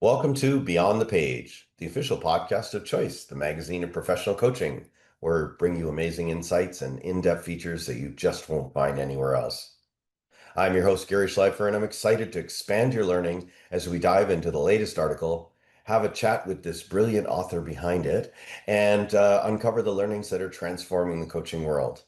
Welcome to Beyond the Page, the official podcast of Choice, the magazine of professional coaching, where we bring you amazing insights and in-depth features that you just won't find anywhere else. I'm your host, Gary Schleifer, and I'm excited to expand your learning as we dive into the latest article, have a chat with this brilliant author behind it, and uncover the learnings that are transforming the coaching world.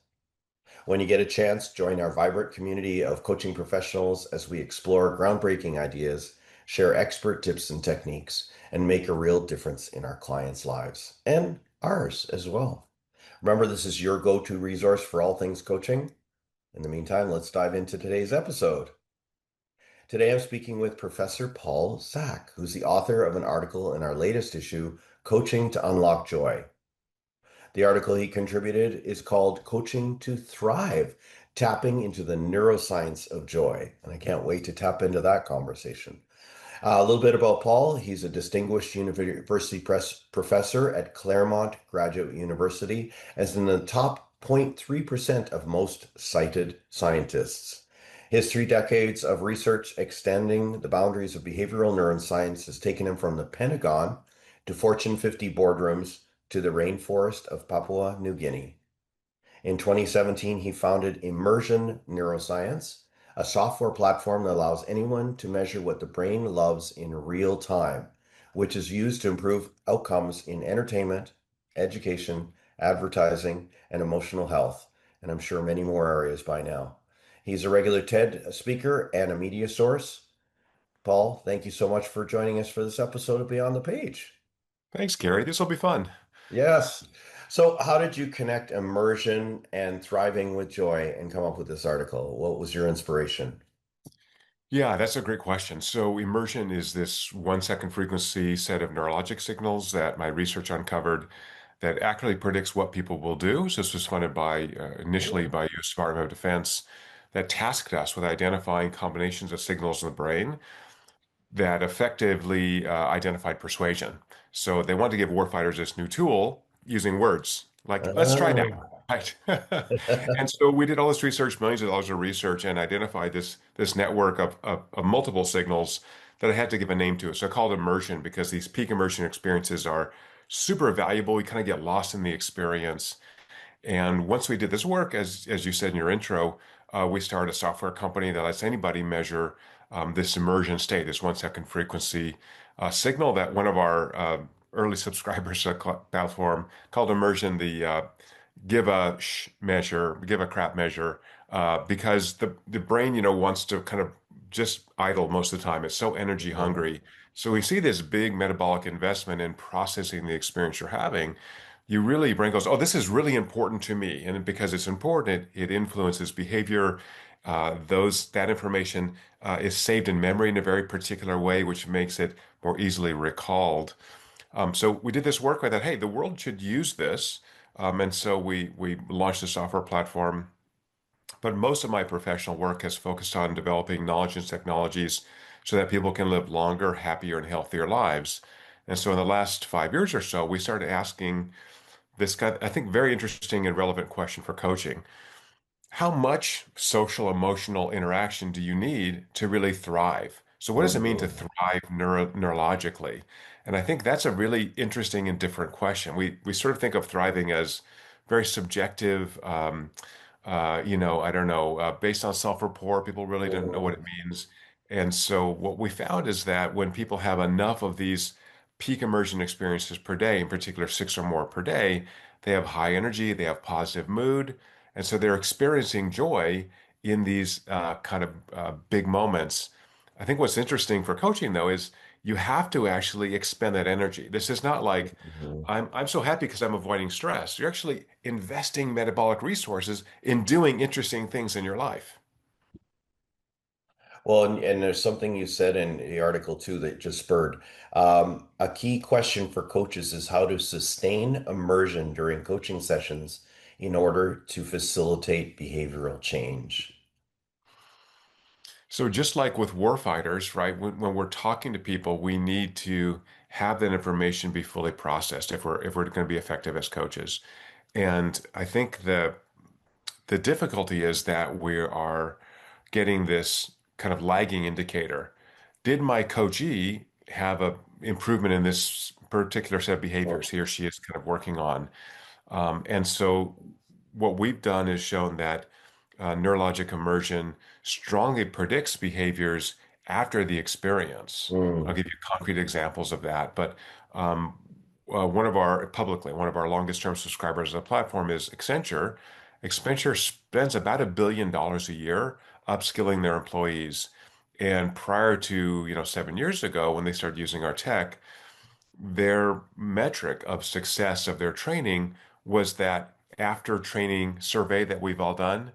When you get a chance, join our vibrant community of coaching professionals as we explore groundbreaking ideas, share expert tips and techniques, and make a real difference in our clients' lives and ours as well. Remember, this is your go-to resource for all things coaching. In the meantime, let's dive into today's episode. Today, I'm speaking with Professor Paul Zak, who's the author of an article in our latest issue, Coaching to Unlock Joy. The article he contributed is called Coaching to Thrive, Tapping into the Neuroscience of Joy. And I can't wait to tap into that conversation. A little bit about Paul. He's a distinguished university professor at Claremont Graduate University, as in the top 0.3% of most cited scientists. His 3 decades of research extending the boundaries of behavioral neuroscience has taken him from the Pentagon to Fortune 50 boardrooms to the rainforest of Papua New Guinea. In 2017, he founded Immersion Neuroscience, a software platform that allows anyone to measure what the brain loves in real time, which is used to improve outcomes in entertainment, education, advertising, and emotional health, and I'm sure many more areas by now. He's a regular TED speaker and a media source. Paul, thank you so much for joining us for this episode of Beyond the Page. Thanks, Gary. This will be fun. Yes. So, how did you connect immersion and thriving with joy and come up with this article? What was your inspiration? Yeah, that's a great question. So, immersion is this 1 second frequency set of neurologic signals that my research uncovered that accurately predicts what people will do. So, this was funded by initially Oh, by U.S. Department of Defense that tasked us with identifying combinations of signals in the brain that effectively identified persuasion. So, they wanted to give warfighters this new tool using words, like, let's try now. ah. Right. And so we did all this research, millions of dollars of research, and identified this network of multiple signals that I had to give a name to. So I called immersion because these peak immersion experiences are super valuable. You kind of get lost in the experience. And once we did this work, as you said in your intro, we started a software company that lets anybody measure this immersion state, this 1 second frequency signal that one of our early subscribers platform called immersion the give a measure, give a crap measure, because the brain, wants to kind of just idle most of the time. It's so energy Mhm. hungry. So we see this big metabolic investment in processing the experience you're having. You really, your brain goes, oh, this is really important to me, and because it's important, it influences behavior. That information is saved in memory in a very particular way, which makes it more easily recalled. So we did this work. I thought, hey, the world should use this. And so we launched a software platform. But most of my professional work has focused on developing knowledge and technologies so that people can live longer, happier, and healthier lives. And so in the last 5 years or so, we started asking this guy, I think, very interesting and relevant question for coaching. How much social emotional interaction do you need to really thrive? So what does it mean to Mhm. thrive neurologically? And I think that's a really interesting and different question. We sort of think of thriving as very subjective, I don't know, based on self-report, people really don't know what it Mhm. means. And so what we found is that when people have enough of these peak immersion experiences per day, in particular 6 or more per day, they have high energy, they have positive mood, and so they're experiencing joy in these kind of big moments. I think what's interesting for coaching, though, is you have to actually expend that energy. This is not like Mhm. I'm so happy because I'm avoiding stress. You're actually investing metabolic resources in doing interesting things in your life. Well, and there's something you said in the article too that just spurred. A key question for coaches is how to sustain immersion during coaching sessions in order to facilitate behavioral change. So just like with warfighters, right? When we're talking to people, we need to have that information be fully processed if we're going to be effective as coaches. And I think the difficulty is that we are getting this kind of lagging indicator. Did my coachee have a improvement in this particular set of behaviors he or she is kind of working on. And so what we've done is shown that neurologic immersion strongly predicts behaviors after the experience. I'll Mm. give you concrete examples of that. But um, one of our longest term subscribers of the platform is Accenture. Accenture spends about $1 billion a year upskilling their employees. And prior to, 7 years ago, when they started using our tech, their metric of success of their training was that after training survey that we've all done,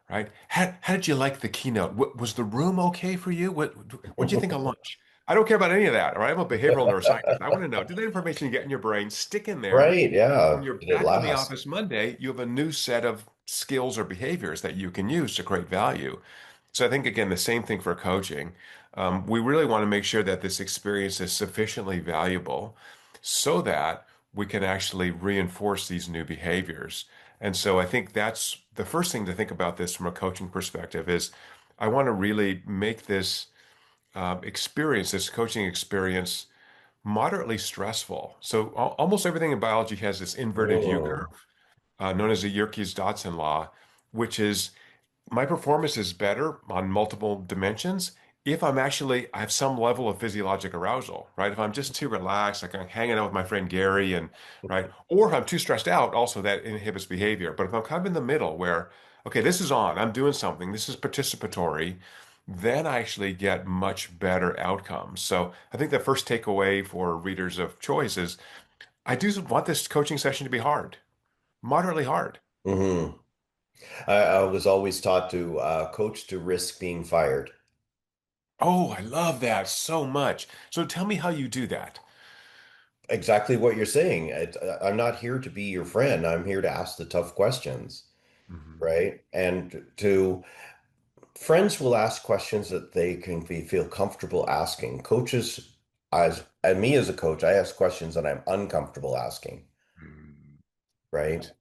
right? How did you like the keynote? Was the room okay for you? What'd you think of lunch? I don't care about any of that, all right? I'm a behavioral neuroscientist. I want to know, did that information you get in your brain stick in there? Right, When yeah. you're Did it back in the last? office Monday, you have a new set of skills or behaviors that you can use to create value. So I think, again, the same thing for coaching. We really want to make sure that this experience is sufficiently valuable so that we can actually reinforce these new behaviors. And so I think that's the first thing to think about this from a coaching perspective is I want to really make this experience, this coaching experience, moderately stressful. So almost everything in biology has this inverted U curve, Mm. known as the Yerkes-Dodson law, which is my performance is better on multiple dimensions if I have some level of physiologic arousal, right? If I'm just too relaxed, like I'm hanging out with my friend Gary and right, or if I'm too stressed out, also that inhibits behavior. But if I'm kind of in the middle where, okay, this is on, I'm doing something, this is participatory, then I actually get much better outcomes. So I think the first takeaway for readers of choice is I do want this coaching session to be hard, moderately hard. Hmm. I was always taught to coach to risk being fired. Oh, I love that so much. So tell me how you do that. Exactly what you're saying. I'm not here to be your friend. I'm here to ask the tough questions, Mhm. right? And to friends will ask questions that they can feel comfortable asking. Coaches, as and me as a coach, I ask questions that I'm uncomfortable asking, Mm. right? And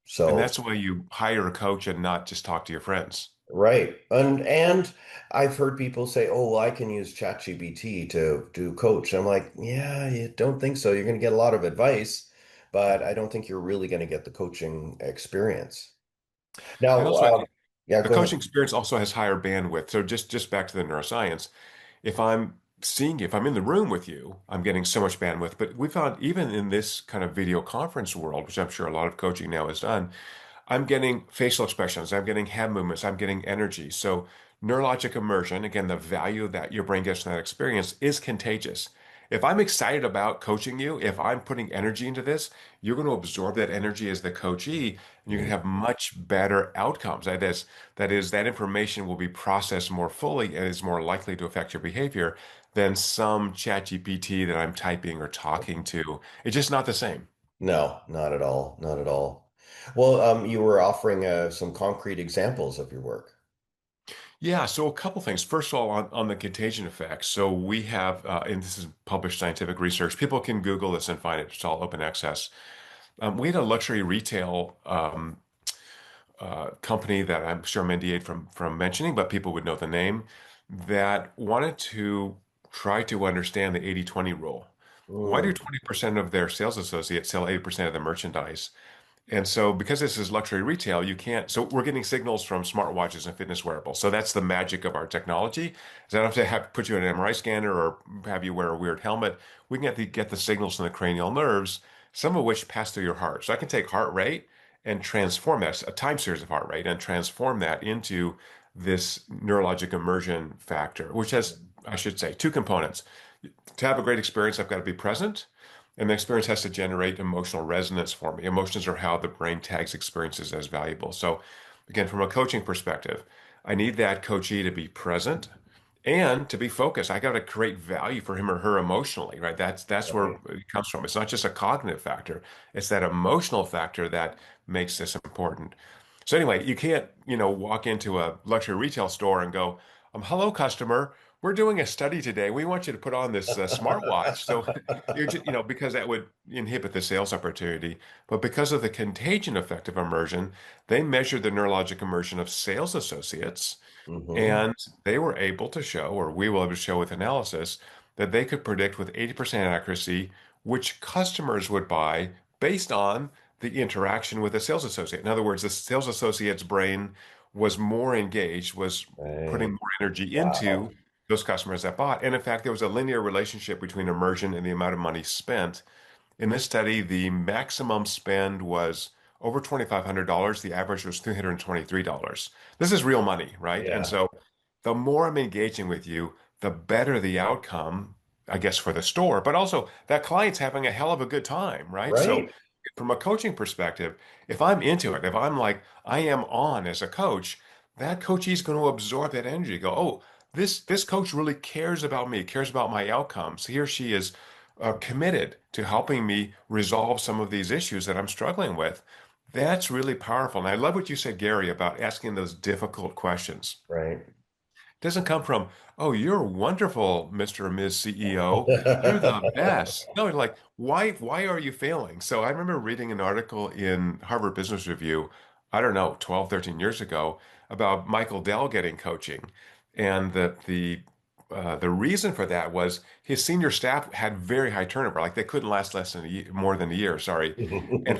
So that's why you hire a coach and not just talk to your friends. right. And I've heard people say, "Oh, well, I can use ChatGPT to do coach." I'm like, "Yeah, you don't think so. You're going to get a lot of advice, but I don't think you're really going to get the coaching experience." And Now, also, yeah, the go ahead. coaching experience also has higher bandwidth. So just back to the neuroscience, if I'm seeing you, if I'm in the room with you, I'm getting so much bandwidth. But we found even in this kind of video conference world, which I'm sure a lot of coaching now is done, I'm getting facial expressions, I'm getting hand movements, I'm getting energy. So, neurologic immersion, again, the value that your brain gets from that experience is contagious. If I'm excited about coaching you, if I'm putting energy into this, you're going to absorb that energy as the coachee, and you're going to have much better outcomes. That information will be processed more fully and is more likely to affect your behavior than some chat GPT that I'm typing or talking to. It's just not the same. No, not at all. Not at all. Well, you were offering some concrete examples of your work. Yeah, so a couple things. First of all, on the contagion effect. So we have, and this is published scientific research. People can Google this and find it. It's all open access. We had a luxury retail company that I'm sure I'm NDA'd from mentioning, but people would know the name that wanted to try to understand the 80/20 rule. Why do Mm, 20% of their sales associates sell 80% of the merchandise? And so, because this is luxury retail, you can't. So, we're getting signals from smartwatches and fitness wearables. So, that's the magic of our technology. Is I don't have to put you in an MRI scanner or have you wear a weird helmet. We can get the signals from the cranial nerves, some of which pass through your heart. So, I can take heart rate and transform that, a time series of heart rate, and transform that into this neurologic immersion factor, which has, I should say, two components. To have a great experience, I've got to be present. And the experience has to generate emotional resonance for me. Emotions are how the brain tags experiences as valuable. So, again, from a coaching perspective, I need that coachee to be present and to be focused. I got to create value for him or her emotionally, right? That's where right. it comes from. It's not just a cognitive factor; it's that emotional factor that makes this important. So anyway, you can't, walk into a luxury retail store and go, "Hello, customer. We're doing a study today. We want you to put on this smartwatch." So you're just, because that would inhibit the sales opportunity. But because of the contagion effect of immersion, they measured the neurologic immersion of sales associates, Hmm. and they were able to show, or we will be able to show with analysis, that they could predict with 80% accuracy which customers would buy based on the interaction with a sales associate. In other words, the sales associate's brain was more engaged, was putting Right. more energy into Wow. those customers that bought. And in fact, there was a linear relationship between immersion and the amount of money spent. In this study, the maximum spend was over $2,500. The average was $323. This is real money, right? And Yeah. so the more I'm engaging with you, the better the outcome, I guess, for the store, but also that client's having a hell of a good time, right? So Right. from a coaching perspective, if I'm into it, if I'm like, I am on as a coach, that coachee is going to absorb that energy, go, oh, this coach really cares about me, cares about my outcomes. He or she is committed to helping me resolve some of these issues that I'm struggling with. That's really powerful. And I love what you said, Gary, about asking those difficult questions. Right. Doesn't come from, oh, you're wonderful, Mr. or Ms. CEO. You're the best. No, like, why are you failing? So I remember reading an article in Harvard Business Review, I don't know, 12, 13 years ago, about Michael Dell getting coaching. And the reason for that was his senior staff had very high turnover. Like they couldn't last less than a year, more than a year, sorry. And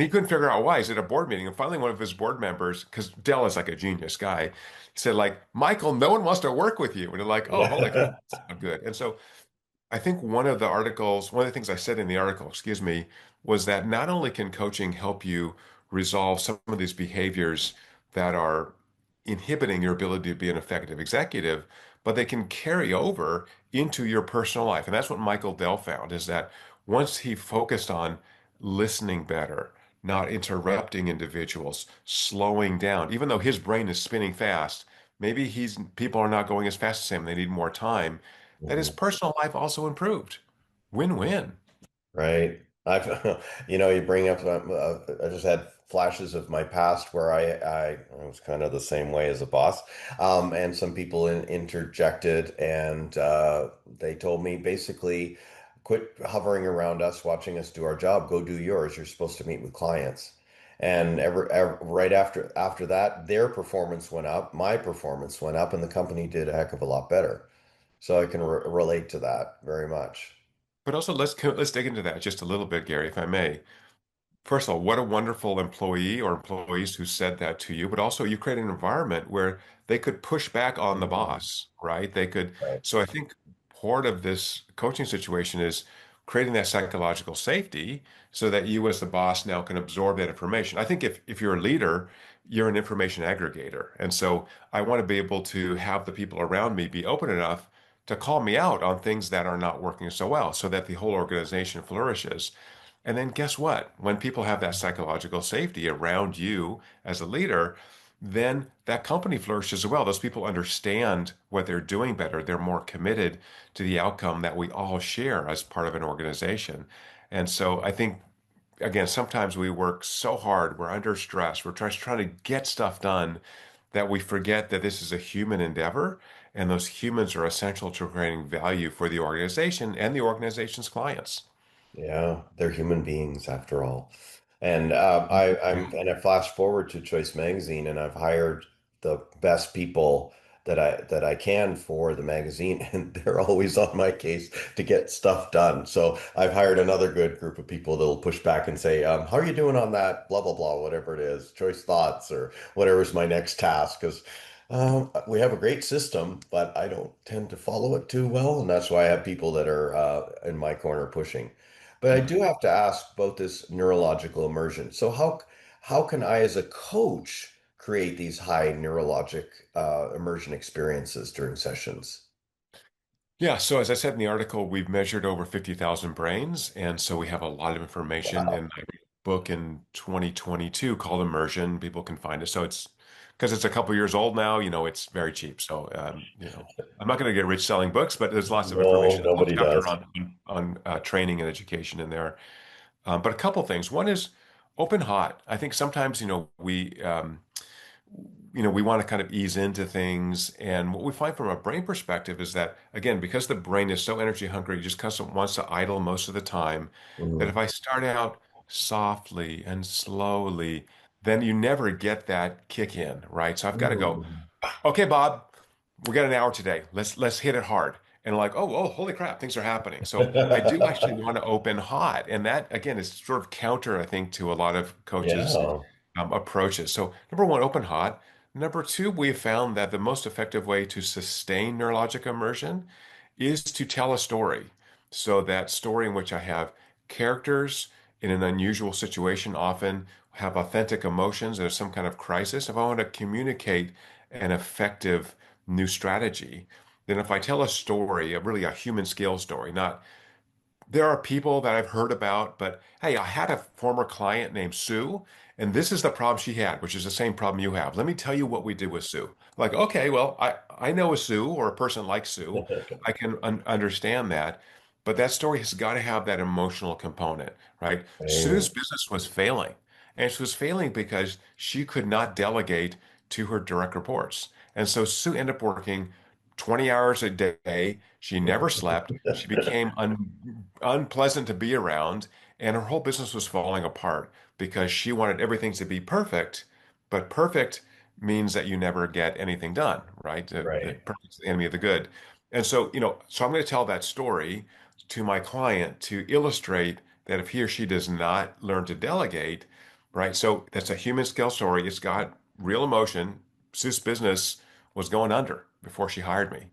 he couldn't figure out why. He's at a board meeting, and finally one of his board members, because Dell is like a genius guy, he said, like, Michael, no one wants to work with you. And they're like, oh, holy cow, that's not good. And so I think one of the things I said in the article, excuse me, was that not only can coaching help you resolve some of these behaviors that are inhibiting your ability to be an effective executive, but they can carry over into your personal life. And that's what Michael Dell found is that once he focused on listening better, not interrupting individuals, slowing down, even though his brain is spinning fast, maybe people are not going as fast as him, they need more time that his Mhm. personal life also improved. Win-win. Right. I've, you bring up, I just had flashes of my past where I was kind of the same way as a boss. And some people interjected and they told me basically, quit hovering around us, watching us do our job, go do yours. You're supposed to meet with clients. And right after that, their performance went up, my performance went up, and the company did a heck of a lot better. So I can relate to that very much. But also, let's dig into that just a little bit, Gary, if I may. First of all, what a wonderful employee or employees who said that to you, but also you create an environment where they could push back on the Mhm. boss, right? They could. Right. So I think part of this coaching situation is creating that psychological safety so that you as the boss now can absorb that information. I think if you're a leader, you're an information aggregator. And so I want to be able to have the people around me be open enough to call me out on things that are not working so well so that the whole organization flourishes. And then guess what? When people have that psychological safety around you as a leader, then that company flourishes as well. Those people understand what they're doing better. They're more committed to the outcome that we all share as part of an organization. And so I think, again, sometimes we work so hard, we're under stress, we're trying to get stuff done that we forget that this is a human endeavor. And those humans are essential to creating value for the organization and the organization's clients. Yeah, they're human beings after all. And I flash forward to Choice Magazine, and I've hired the best people that I can for the magazine, and they're always on my case to get stuff done. So I've hired another good group of people that'll push back and say, "How are you doing on that? Blah blah blah, whatever it is, choice thoughts or whatever's my next task." Because we have a great system, but I don't tend to follow it too well, and that's why I have people that are in my corner pushing. But I do have to ask about this neurological immersion. So how can I, as a coach, create these high neurologic immersion experiences during sessions? Yeah, so as I said in the article, we've measured over 50,000 brains, and so we have a lot of information. Wow. And I wrote a book in 2022 called Immersion. People can find it. So it's because it's a couple years old now, it's very cheap. So I'm not going to get rich selling books, but there's lots of No, information. There's a whole nobody chapter does. on training and education in there. But a couple things. One is open hot. I think sometimes, we want to kind of ease into things. And what we find from a brain perspective is that, again, because the brain is so energy hungry, it just kind of wants to idle most of the time, that if Mhm. I start out softly and slowly, then you never get that kick in, right? So I've got to go, Mhm. okay, Bob, we got an hour today. Let's hit it hard. and like, oh, holy crap, things are happening. So I do actually want to open hot. And that, again, is sort of counter, I think, to a lot of coaches' Yeah. approaches. So, number one, open hot. Number two, we have found that the most effective way to sustain neurologic immersion is to tell a story. So, that story in which I have characters in an unusual situation often have authentic emotions. There's some kind of crisis. If I want to communicate an effective new strategy, then if I tell a story, really a human scale story, not there are people that I've heard about, but hey, I had a former client named Sue, and this is the problem she had, which is the same problem you have. Let me tell you what we did with Sue. Like, okay, well, I know a Sue or a person like Sue. I can understand that, but that story has got to have that emotional component, right? Sue's Right. business was failing, and she was failing because she could not delegate to her direct reports. And so Sue ended up working 20 hours a day. She never slept. She became unpleasant to be around, and her whole business was falling apart because she wanted everything to be perfect, but perfect means that you never get anything done, right? The Right. perfect's the enemy of the good. And so, so I'm going to tell that story to my client to illustrate that if he or she does not learn to delegate, right? So that's a human scale story. It's got real emotion. Sue's business was going under before she hired me.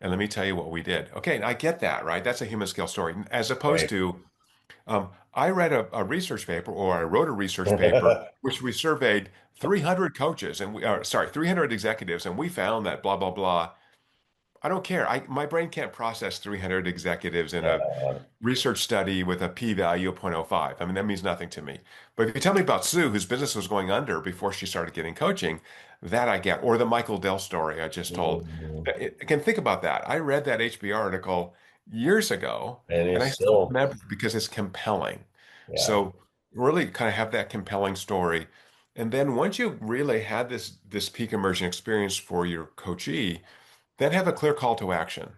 And let me tell you what we did. Okay, I get that, right? That's a human scale story. As opposed Right. to, I read a research paper, or I wrote a research paper, which we surveyed 300 coaches, and sorry, 300 executives, and we found that blah, blah, blah. I don't care. My brain can't process 300 executives in a Yeah. research study with a p-value of 0.05. I mean, that means nothing to me. But if you tell me about Sue, whose business was going under before she started getting coaching, that I get. Or the Michael Dell story I just told. Mhm. I can think about that. I read that HBR article years ago, And and it's I still still, remember it because it's compelling. yeah. So really kind of have that compelling story. And then once you really had this peak immersion experience for your coachee, then have a clear call to action.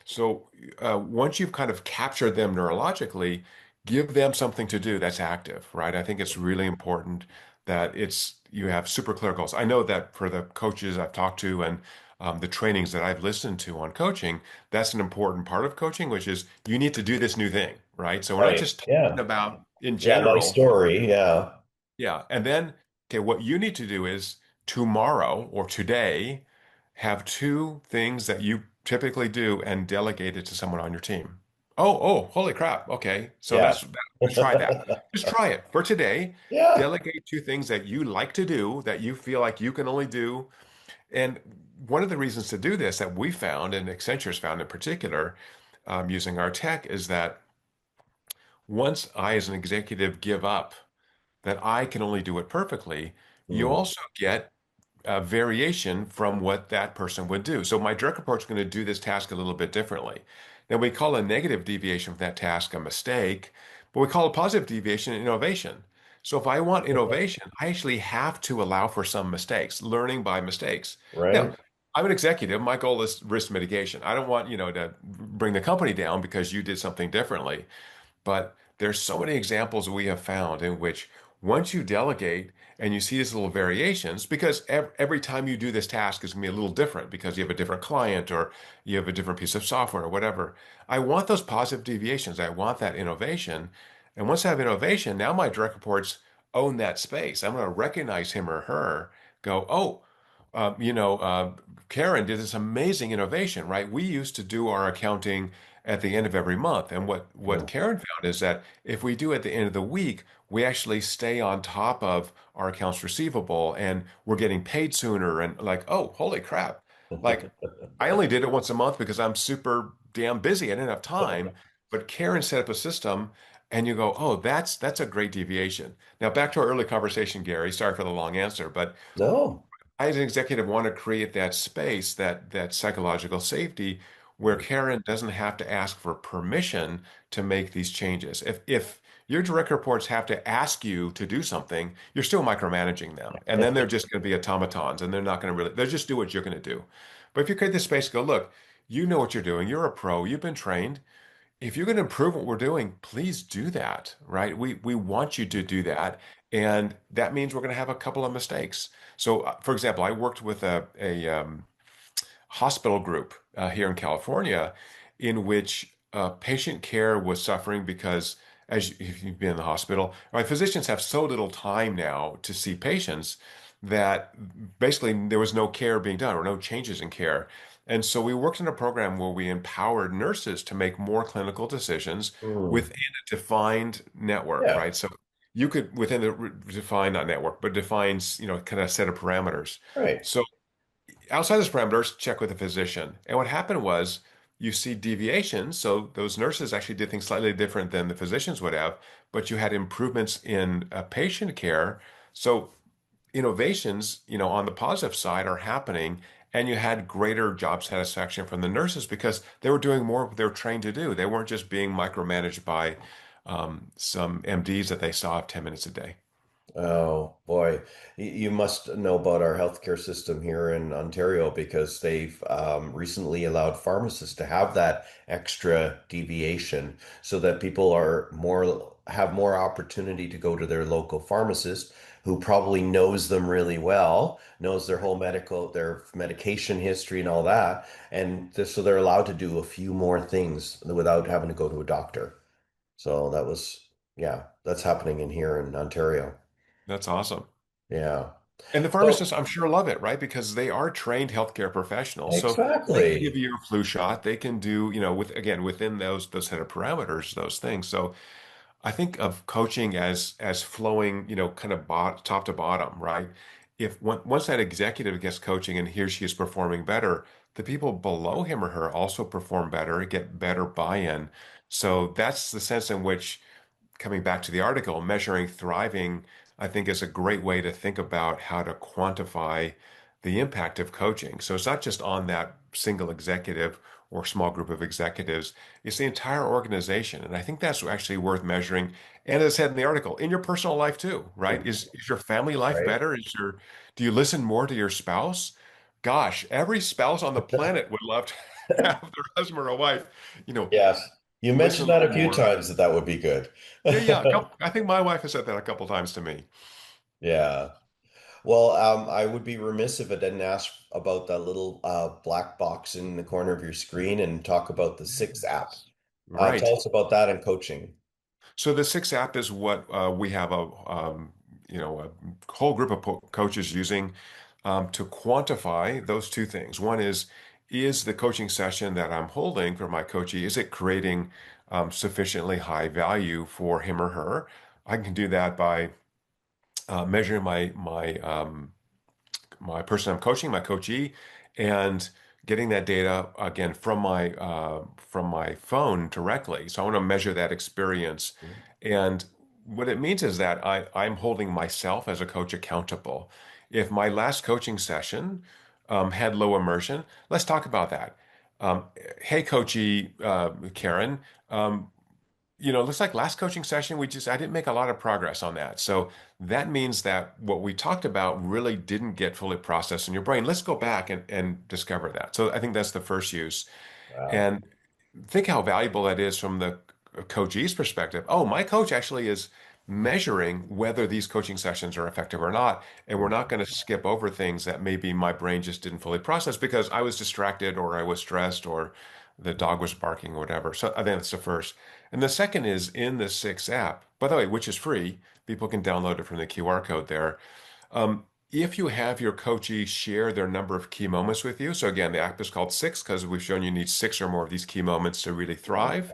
So once you've kind of captured them neurologically, give them something to do that's active, right? I think it's really important that you have super clear goals. I know that for the coaches I've talked to and the trainings that I've listened to on coaching, that's an important part of coaching, which is you need to do this new thing, right? So we're not Right. just talking Yeah. about in Yeah. Nice general. story. Yeah. Yeah. And then, okay, what you need to do is tomorrow or today have two things that you typically do and delegate it to someone on your team. Oh, holy crap. Okay. So Yeah. let's try that. Just try it for today. Yeah. Delegate two things that you like to do that you feel like you can only do. And one of the reasons to do this that we found, and Accenture's found in particular, using our tech, is that once I, as an executive, give up that I can only do it perfectly, you Mm. also get a variation from what that person would do. So my direct report's going to do this task a little bit differently. Now we call a negative deviation from that task a mistake, but we call a positive deviation innovation. So if I want innovation, I actually have to allow for some mistakes, learning by mistakes. Now, Right. I'm an executive. My goal is risk mitigation. I don't want, to bring the company down because you did something differently. But there's so many examples we have found in which once you delegate and you see these little variations, because every time you do this task is going to be a little different because you have a different client or you have a different piece of software or whatever. I want those positive deviations. I want that innovation. And once I have innovation, now my direct reports own that space. I'm going to recognize him or her, go, oh, Karen did this amazing innovation, right? We used to do our accounting at the end of every month. And what Mm. Karen found is that if we do at the end of the week, we actually stay on top of our accounts receivable and we're getting paid sooner. And like, oh, holy crap. Like, I only did it once a month because I'm super damn busy. I didn't have time. But Karen set up a system and you go, oh, that's a great deviation. Now back to our early conversation, Gary. Sorry for the long answer, but No. I, as an executive, want to create that space, that psychological safety where Mm. Karen doesn't have to ask for permission to make these changes. If your direct reports have to ask you to do something, you're still micromanaging them. And then they're just going to be automatons and they're not going to really, they'll just do what you're going to do. But if you create this space, go, look, you know what you're doing. You're a pro. You've been trained. If you're going to improve what we're doing, please do that, right? We want you to do that. And that means we're going to have a couple of mistakes. So, for example, I worked with a hospital group here in California in which patient care was suffering because, if you've been in the hospital, right, physicians have so little time now to see patients that basically there was no care being done or no changes in care. And so we worked in a program where we empowered nurses to make more clinical decisions Mm. within a defined network, Yeah, right? So you could within the defined, not network, but defines, kind of set of parameters. right. So outside those parameters, check with a physician. And what happened was you see deviations. So those nurses actually did things slightly different than the physicians would have, but you had improvements in patient care. So innovations, on the positive side are happening, and you had greater job satisfaction from the nurses because they were doing more of what they were trained to do. They weren't just being micromanaged by some MDs that they saw 10 minutes a day. Oh boy, you must know about our healthcare system here in Ontario because they've recently allowed pharmacists to have that extra deviation so that people are more have more opportunity to go to their local pharmacist who probably knows them really well, knows their medication history and all that, and so they're allowed to do a few more things without having to go to a doctor. So yeah, that's happening in here in Ontario. That's awesome. Yeah. And the So pharmacists, I'm sure, love it, right? Because they are trained healthcare professionals. So they can give exactly. you your flu shot. They can do, within those set of parameters, those things. So I think of coaching as flowing, kind of top to bottom, right? Once that executive gets coaching and he or she is performing better, the people below him or her also perform better, get better buy-in. So that's the sense in which, coming back to the article, measuring thriving, I think is a great way to think about how to quantify the impact of coaching. So it's not just on that single executive or small group of executives, it's the entire organization. And I think that's actually worth measuring. And as I said in the article, in your personal life too, right? Is your family life Right? better? Do you listen more to your spouse? Gosh, every spouse on the planet would love to have their husband or a wife, you know, Yes. You listen mentioned a that little a few more. times that that would be good. Yeah, yeah. I think my wife has said that a couple times to me. Yeah. Well, I would be remiss if I didn't ask about that little black box in the corner of your screen and talk about the Six app. Tell Right. us about that and coaching. So the six app is what we have a whole group of coaches using to quantify those two things. One is the coaching session that I'm holding for my coachee, is it creating sufficiently high value for him or her? I can do that by measuring my person I'm coaching, my coachee, and getting that data again from my phone directly. So I want to measure that experience. And what it means is that I'm holding myself as a coach accountable. If my last coaching session had low immersion, let's talk about that. Um, hey, coachee Karen, looks like last coaching session, I didn't make a lot of progress on that. So that means that what we talked about really didn't get fully processed in your brain. Let's go back and discover that. So I think that's the first use. Wow. And think how valuable that is from the coachee's perspective. Oh, my coach actually is measuring whether these coaching sessions are effective or not. And we're not going to skip over things that maybe my brain just didn't fully process because I was distracted or I was stressed or the dog was barking or whatever. So I think that's the first. And the second is in the Six app, by the way, which is free. People can download it from the QR code there. If you have your coachee share their number of key moments with you, so again, the app is called Six because we've shown you need six or more of these key moments to really thrive.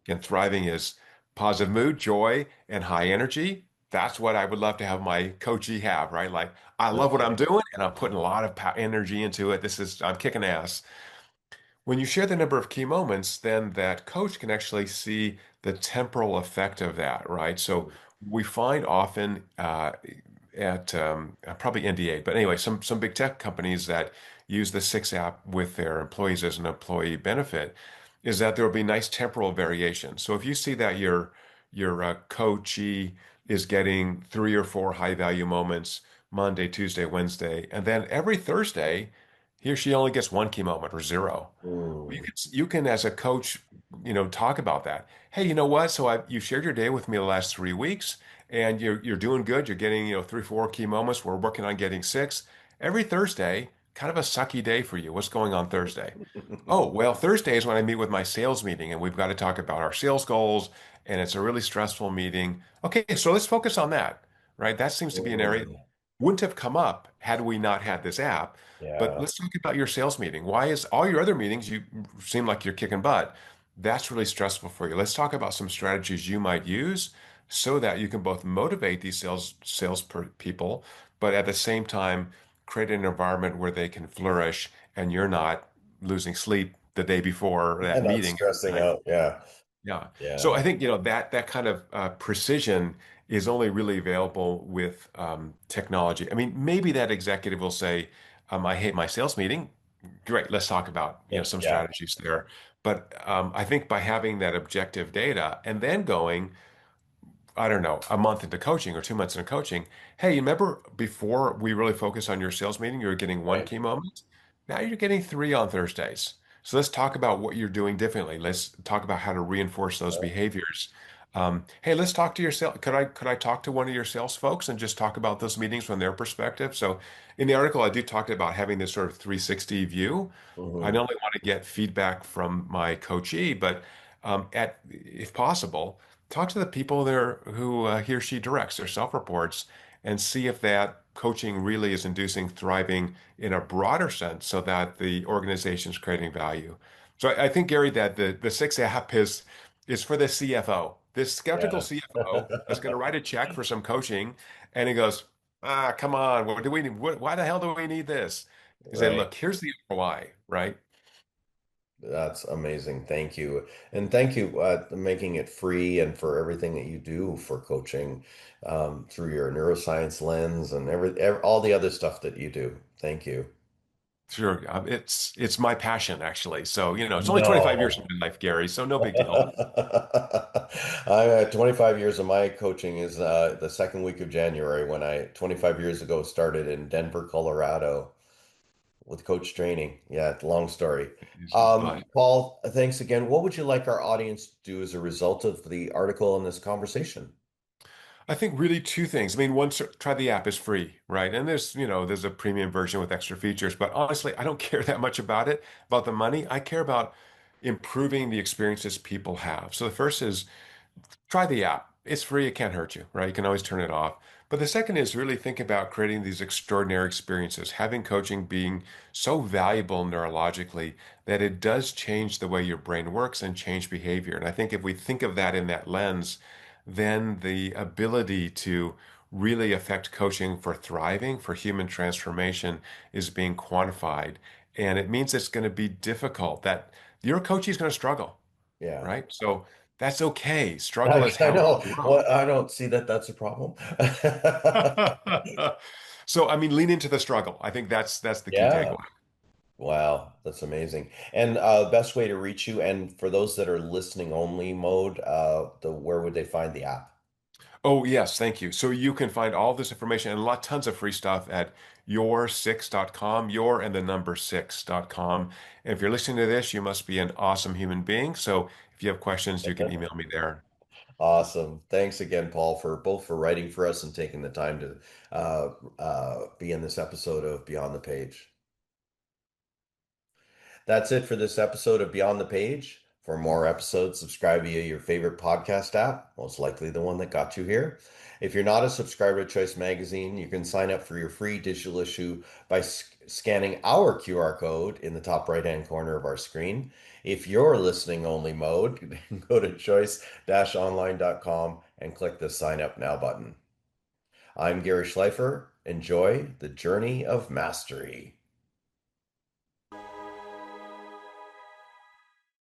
Again, thriving is positive mood, joy, and high energy. That's what I would love to have my coachee have, right? Like, I love what I'm doing and I'm putting a lot of energy into it. I'm kicking ass. When you share the number of key moments, then that coach can actually see the temporal effect of that, right? So we find often at probably NDA, but anyway, some big tech companies that use the Six app with their employees as an employee benefit is that there will be nice temporal variation. So if you see that your coachee is getting three or four high value moments Monday, Tuesday, Wednesday, and then every Thursday he or she only gets one key moment or zero. Mm. You can as a coach, talk about that. Hey, you know what? You shared your day with me the last 3 weeks, and you're doing good. You're getting, three, four key moments. We're working on getting six. Every Thursday, kind of a sucky day for you. What's going on Thursday? Oh, well, Thursday is when I meet with my sales meeting and we've got to talk about our sales goals and it's a really stressful meeting. Okay, so let's focus on that, right? That seems to be an area that Mm, wouldn't have come up had we not had this app. But yeah. let's talk about your sales meeting. Why is all your other meetings, you seem like you're kicking butt. That's really stressful for you. Let's talk about some strategies you might use so that you can both motivate these people, but at the same time create an environment where they can flourish and you're not losing sleep the day before that And not meeting. stressing Right? out. Yeah. Yeah. So I Yeah. think, that kind of precision is only really available with technology. I mean, maybe that executive will say, I hate my sales meeting. Great, let's talk about, some Yeah. strategies there. But I think by having that objective data and then going, I don't know, a month into coaching or 2 months into coaching. Hey, you remember before we really focused on your sales meeting, you were getting one Right. key moment. Now you're getting three on Thursdays. So let's talk about what you're doing differently. Let's talk about how to reinforce those behaviors. Hey, let's talk to your sales. Could I talk to one of your sales folks and just talk about those meetings from their perspective? So in the article, I do talk about having this sort of 360 view. I Hmm. not only want to get feedback from my coachee, but if possible, talk to the people there who he or she directs, their self-reports, and see if that coaching really is inducing thriving in a broader sense so that the organization is creating value. So I think, Gary, that the six app is for the CFO. This skeptical Yeah. CFO is going to write a check for some coaching, and he goes, come on, what do we need? Why the hell do we need this? He said, Right. look, here's the ROI, right? That's amazing. Thank you. And thank you making it free and for everything that you do for coaching through your neuroscience lens and all the other stuff that you do. Thank you. Sure. It's my passion actually. So, it's only 25 years of No. my life, Gary, so no big deal. I'm at 25 years of my coaching is the second week of January when I 25 years ago started in Denver, Colorado with coach training. Yeah, long story. But Paul, thanks again. What would you like our audience to do as a result of the article and this conversation? I think really two things. I mean, one, try the app is free, right? And there's a premium version with extra features, but honestly, I don't care that much about the money. I care about improving the experiences people have. So the first is try the app. It's free. It can't hurt you, right? You can always turn it off. But the second is really think about creating these extraordinary experiences, having coaching being so valuable neurologically that it does change the way your brain works and change behavior. And I think if we think of that in that lens, then the ability to really affect coaching for thriving, for human transformation is being quantified. And it means it's going to be difficult, that your coachee is going to struggle, Yeah. right? So that's okay. Struggle I, is I how know. we grow. Well, I don't see that that's a problem. So, I mean, lean into the struggle. I think that's the key Yeah. takeaway. Wow, that's amazing. And best way to reach you, and for those that are listening only mode, the where would they find the app? Oh, yes, thank you. So you can find all this information and tons of free stuff at your6.com, your and the number 6.com. And if you're listening to this, you must be an awesome human being. So if you have questions, you can email me there. Awesome. Thanks again, Paul, for both for writing for us and taking the time to be in this episode of Beyond the Page. That's it for this episode of Beyond the Page. For more episodes, subscribe via your favorite podcast app, most likely the one that got you here. If you're not a subscriber to Choice Magazine, you can sign up for your free digital issue by scanning our QR code in the top right-hand corner of our screen. If you're listening only mode, go to choice-online.com and click the sign up now button. I'm Gary Schleifer. Enjoy the journey of mastery.